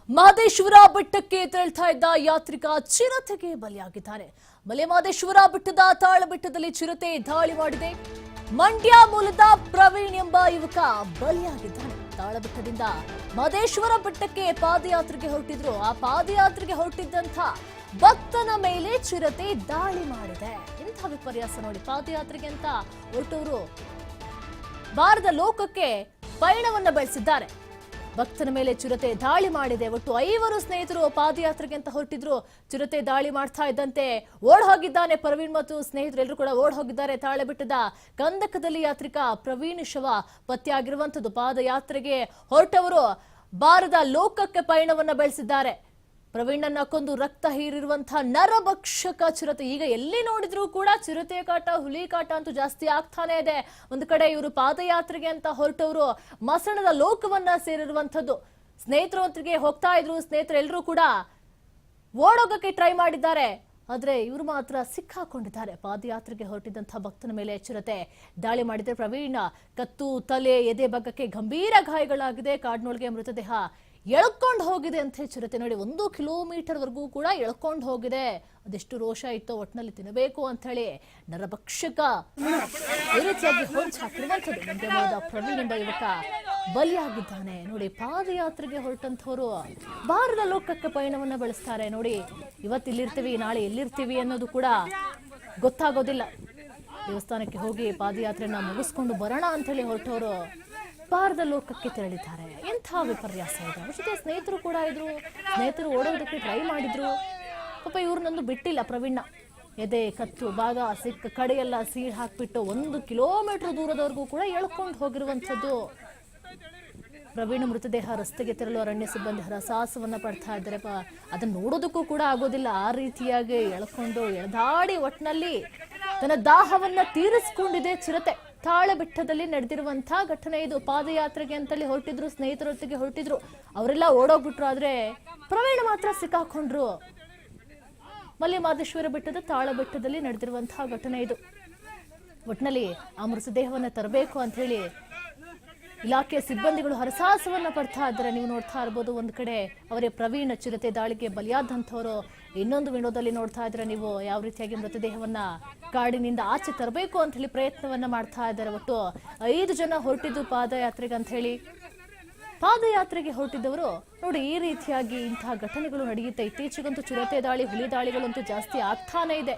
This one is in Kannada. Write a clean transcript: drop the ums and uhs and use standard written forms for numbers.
ಮಹದೇಶ್ವರ ಬೆಟ್ಟಕ್ಕೆ ತೆರಳ್ತಾ ಇದ್ದ ಯಾತ್ರಿಕ ಚಿರತೆಗೆ ಬಲಿಯಾಗಿದ್ದಾನೆ. ಮಲೆಮಹದೇಶ್ವರ ಬೆಟ್ಟದ ತಾಳಬೆಟ್ಟದಲ್ಲಿ ಚಿರತೆ ದಾಳಿ ಮಾಡಿದೆ. ಮಂಡ್ಯ ಮೂಲದ ಪ್ರವೀಣ್ ಎಂಬ ಯುವಕ ಬಲಿಯಾಗಿದ್ದಾನೆ. ತಾಳಬೆಟ್ಟದಿಂದ ಮಹದೇಶ್ವರ ಬೆಟ್ಟಕ್ಕೆ ಪಾದಯಾತ್ರೆಗೆ ಹೊರಟಿದ್ರು. ಆ ಪಾದಯಾತ್ರೆಗೆ ಹೊರಟಿದ್ದಂಥ ಭಕ್ತನ ಮೇಲೆ ಚಿರತೆ ದಾಳಿ ಮಾಡಿದೆ. ಇಂಥ ವಿಪರ್ಯಾಸ ನೋಡಿ. ಪಾದಯಾತ್ರೆಗೆ ಅಂತ ಹೊರಟವರು ಬಾರದ ಲೋಕಕ್ಕೆ ಪಯಣವನ್ನ ಬೆಳೆಸಿದ್ದಾರೆ. ಭಕ್ತನ ಮೇಲೆ ಚಿರತೆ ದಾಳಿ ಮಾಡಿದೆ. ಒಟ್ಟು 5 ಸ್ನೇಹಿತರು ಪಾದಯಾತ್ರೆಗೆ ಅಂತ ಹೊರಟಿದ್ರು. ಚಿರತೆ ದಾಳಿ ಮಾಡ್ತಾ ಇದ್ದಂತೆ ಓಡ್ ಹೋಗಿದ್ದಾನೆ ಪ್ರವೀಣ್ ಮತ್ತು ಸ್ನೇಹಿತರು ಎಲ್ಲರೂ ಕೂಡ ಓಡ್ ಹೋಗಿದ್ದಾರೆ. ತಾಳಬೆಟ್ಟದ ಕಂದಕದಲ್ಲಿ ಯಾತ್ರಿಕ ಪ್ರವೀಣ್ ಶವ ಪತ್ತೆಯಾಗಿರುವಂತದ್ದು. ಪಾದಯಾತ್ರೆಗೆ ಹೊರಟವರು ಬಾರದ ಲೋಕಕ್ಕೆ ಪಯಣವನ್ನ ಬೆಳೆಸಿದ್ದಾರೆ. ಪ್ರವೀಣನ್ನ ಕೊಂದು ರಕ್ತ ಹೀರಿರುವಂತಹ ನರಭಕ್ಷಕ ಚಿರತೆ. ಈಗ ಎಲ್ಲಿ ನೋಡಿದ್ರು ಕೂಡ ಚಿರತೆ ಕಾಟ, ಹುಲಿ ಕಾಟ ಅಂತೂ ಜಾಸ್ತಿ ಆಗ್ತಾನೆ ಇದೆ. ಒಂದು ಕಡೆ ಇವರು ಪಾದಯಾತ್ರೆಗೆ ಅಂತ ಹೊರಟವರು ಮಸಣದ ಲೋಕವನ್ನ ಸೇರಿರುವಂತದ್ದು. ಸ್ನೇಹಿತರು ಒಂದಿಗೆ ಹೋಗ್ತಾ ಇದ್ರು. ಸ್ನೇಹಿತರು ಎಲ್ಲರೂ ಕೂಡ ಓಡೋಗಕ್ಕೆ ಟ್ರೈ ಮಾಡಿದ್ದಾರೆ. ಆದ್ರೆ ಇವರು ಮಾತ್ರ ಸಿಕ್ಕಾಕೊಂಡಿದ್ದಾರೆ. ಪಾದಯಾತ್ರೆಗೆ ಹೊರಟಿದ್ದಂತಹ ಭಕ್ತನ ಮೇಲೆ ಚಿರತೆ ದಾಳಿ ಮಾಡಿದ್ರೆ ಪ್ರವೀಣ ಕತ್ತು, ತಲೆ, ಎದೆ ಭಾಗಕ್ಕೆ ಗಂಭೀರ ಗಾಯಗಳಾಗಿದೆ. ಕಾಡಿನೊಳಗೆ ಮೃತದೇಹ ಎಳ್ಕೊಂಡು ಹೋಗಿದೆ ಅಂತ ಚಿರತೆ ನೋಡಿ. 1 ಕಿಲೋಮೀಟರ್ ವರೆಗೂ ಕೂಡ ಎಳ್ಕೊಂಡು ಹೋಗಿದೆ. ಅದೆಷ್ಟು ರೋಷ ಇತ್ತೋ ಒಟ್ಟಿನಲ್ಲಿ ತಿನ್ನಬೇಕು ಅಂತ ಹೇಳಿ ನರಭಕ್ಷಕ ಈ ರೀತಿಯಾಗಿ ಹೊಂಚು ಹಾಕಿರುವಂಥದ್ದು. ಮಂಡ್ಯದ ಪ್ರವೀಣ್ ಎಂಬ ಯುವಕ ಬಲಿಯಾಗಿದ್ದಾನೆ ನೋಡಿ. ಪಾದಯಾತ್ರೆಗೆ ಹೊರಟಂಥವ್ರು ಬಾರದ ಲೋಕಕ್ಕೆ ಪಯಣವನ್ನ ಬೆಳೆಸ್ತಾರೆ ನೋಡಿ. ಇವತ್ತು ಇಲ್ಲಿರ್ತೀವಿ, ನಾಳೆ ಎಲ್ಲಿರ್ತೀವಿ ಅನ್ನೋದು ಕೂಡ ಗೊತ್ತಾಗೋದಿಲ್ಲ. ದೇವಸ್ಥಾನಕ್ಕೆ ಹೋಗಿ ಪಾದಯಾತ್ರೆನ ಮುಗಿಸ್ಕೊಂಡು ಬರೋಣ ಅಂತ ಹೇಳಿ ಹೊರಟವರು ಬಾರದ ಲೋಕಕ್ಕೆ ತೆರಳಿದ್ದಾರೆ. ಎಂಥ ವಿಪರ್ಯಾಸ ಇದೆ. ಅವ್ರ ಜೊತೆ ಸ್ನೇಹಿತರು ಕೂಡ ಇದ್ರು. ಸ್ನೇಹಿತರು ಓಡೋದಕ್ಕೆ ಟ್ರೈ ಮಾಡಿದ್ರು. ಪಾಪ ಇವ್ರನ್ನೊಂದು ಬಿಟ್ಟಿಲ್ಲ ಪ್ರವೀಣ. ಎದೆ, ಕತ್ತು ಭಾಗ ಸಿಕ್ಕ ಕಡೆಯೆಲ್ಲ ಸೀಳ್ ಹಾಕ್ಬಿಟ್ಟು 1 ಕಿಲೋಮೀಟರ್ ದೂರದವರೆಗೂ ಕೂಡ ಎಳ್ಕೊಂಡು ಹೋಗಿರುವಂಥದ್ದು. ಪ್ರವೀಣ ಮೃತದೇಹ ರಸ್ತೆಗೆ ತೆರಳು ಅರಣ್ಯ ಸಿಬ್ಬಂದಿ ಹರಸಾಹಸವನ್ನ ಪಡ್ತಾ ಇದ್ದಾರೆ. ಅದನ್ನ ನೋಡೋದಕ್ಕೂ ಕೂಡ ಆಗೋದಿಲ್ಲ. ಆ ರೀತಿಯಾಗಿ ಎಳ್ಕೊಂಡು ಎಳೆದಾಡಿ ಒಟ್ಟಿನಲ್ಲಿ ತನ್ನ ದಾಹವನ್ನ ತೀರಿಸಿಕೊಂಡಿದೆ ಚಿರತೆ. ತಾಳಬೆಟ್ಟದಲ್ಲಿ ನಡೆದಿರುವಂತಹ ಘಟನೆ ಇದು. ಪಾದಯಾತ್ರೆಗೆ ಅಂತಲ್ಲಿ ಹೊರಟಿದ್ರು, ಸ್ನೇಹಿತರೊಟ್ಟಿಗೆ ಹೊರಟಿದ್ರು. ಅವರೆಲ್ಲ ಓಡೋಗ್ಬಿಟ್ರು. ಆದ್ರೆ ಪ್ರವೀಣ ಮಾತ್ರ ಸಿಕ್ಕಾಕೊಂಡ್ರು. ಮಲೆಮಹದೇಶ್ವರ ಬೆಟ್ಟದ ತಾಳಬೆಟ್ಟದಲ್ಲಿ ನಡೆದಿರುವಂತಹ ಘಟನೆ ಇದು. ಒಟ್ಟಿನಲ್ಲಿ ಆ ಮೃತದೇಹವನ್ನ ತರಬೇಕು ಅಂತ ಹೇಳಿ ಇಲಾಖೆ ಸಿಬ್ಬಂದಿಗಳು ಹರಸಾಹಸವನ್ನ ಪಡ್ತಾ ಇದ್ದಾರೆ. ನೀವು ನೋಡ್ತಾ ಇರ್ಬೋದು. ಒಂದು ಕಡೆ ಅವರೇ ಪ್ರವೀಣ್ ಚಿರತೆ ದಾಳಿಗೆ ಬಲಿಯಾದಂಥವರು. ಇನ್ನೊಂದು ವಿಂಡೋದಲ್ಲಿ ನೋಡ್ತಾ ಇದ್ರೆ ನೀವು ಯಾವ ರೀತಿಯಾಗಿ ಮೃತದೇಹವನ್ನ ಕಾಡಿನಿಂದ ಆಚೆ ತರಬೇಕು ಅಂತ ಹೇಳಿ ಪ್ರಯತ್ನವನ್ನ ಮಾಡ್ತಾ ಇದ್ದಾರೆ. ಒಟ್ಟು 5 ಜನ ಹೊರಟಿದ್ದು ಪಾದಯಾತ್ರೆಗೆ ಅಂತ ಹೇಳಿ. ಪಾದಯಾತ್ರೆಗೆ ಹೊರಟಿದ್ದವರು ನೋಡಿ ಈ ರೀತಿಯಾಗಿ ಇಂತಹ ಘಟನೆಗಳು ನಡೆಯುತ್ತೆ. ಇತ್ತೀಚೆಗಂತೂ ಚಿರತೆ ದಾಳಿ, ಹುಲಿ ದಾಳಿಗಳಂತೂ ಜಾಸ್ತಿ ಆಗ್ತಾನೆ ಇದೆ.